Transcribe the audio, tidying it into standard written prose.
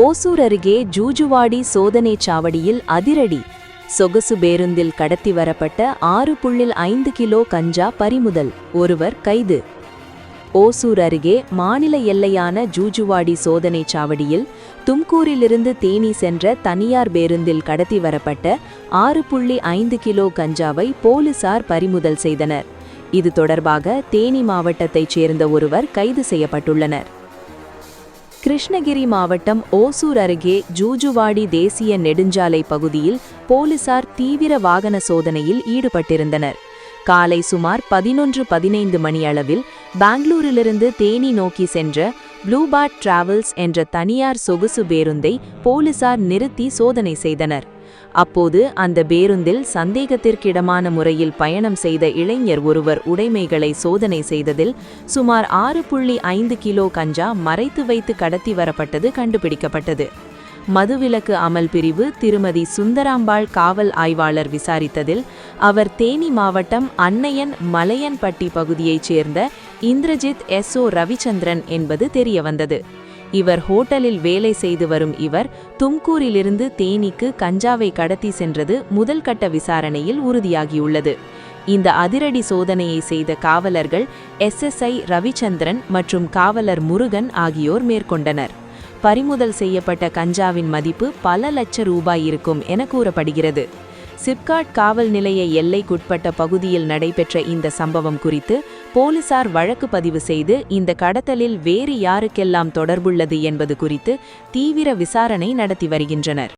ஓசூர் அருகே ஜூஜுவாடி சோதனைச் சாவடியில் அதிரடி. சொகுசு பேருந்தில் கடத்தி வரப்பட்ட 6.5 கிலோ கஞ்சா பறிமுதல், ஒருவர் கைது. ஓசூர் அருகே மாநில எல்லையான ஜூஜுவாடி சோதனைச் சாவடியில் தும்கூரிலிருந்து தேனி சென்ற தனியார் பேருந்தில் கடத்தி வரப்பட்ட 6.5 கிலோ கஞ்சாவை போலீசார் பறிமுதல் செய்தனர். இது தொடர்பாக தேனி மாவட்டத்தைச் சேர்ந்த ஒருவர் கைது செய்யப்பட்டுள்ளனர். கிருஷ்ணகிரி மாவட்டம் ஓசூர் அருகே ஜூஜுவாடி தேசிய நெடுஞ்சாலை பகுதியில் போலீசார் தீவிர வாகன சோதனையில் ஈடுபட்டிருந்தனர். காலை சுமார் 11:15 மணியளவில் பெங்களூரிலிருந்து தேனி நோக்கி சென்ற ப்ளூபார்ட் டிராவல்ஸ் என்ற தனியார் சொகுசு பேருந்தை போலீசார் நிறுத்தி சோதனை செய்தனர். அப்போது அந்த பேருந்தில் சந்தேகத்திற்கிடமான முறையில் பயணம் செய்த இளைஞர் ஒருவர் உடைமைகளை சோதனை செய்ததில் சுமார் 6.5 கிலோ கஞ்சா மறைத்து வைத்து கடத்தி வரப்பட்டது கண்டுபிடிக்கப்பட்டது. மதுவிலக்கு அமல் பிரிவு திருமதி சுந்தராம்பாள் காவல் ஆய்வாளர் விசாரித்ததில் அவர் தேனி மாவட்டம் அன்னையன் மலையன்பட்டி பகுதியைச் சேர்ந்த இந்திரஜித் SO ரவிச்சந்திரன் என்பது தெரியவந்தது. இவர் ஹோட்டலில் வேலை செய்து வரும் இவர் தும்கூரிலிருந்து தேனிக்கு கஞ்சாவை கடத்தி சென்றது முதல் கட்ட விசாரணையில் உறுதியாகியுள்ளது. இந்த அதிரடி சோதனையை செய்த காவலர்கள் SSI ரவிச்சந்திரன் மற்றும் காவலர் முருகன் ஆகியோர் மேற்கொண்டனர். பறிமுதல் செய்யப்பட்ட கஞ்சாவின் மதிப்பு பல லட்ச ரூபாய் இருக்கும் என கூறப்படுகிறது. சிப்காட் காவல் நிலைய எல்லைக்குட்பட்ட பகுதியில் நடைபெற்ற இந்த சம்பவம் குறித்து போலீசார் வழக்கு பதிவு செய்து இந்த கடத்தலில் வேறு யாருக்கெல்லாம் தொடர்புள்ளது என்பது குறித்து தீவிர விசாரணை நடத்தி வருகின்றனர்.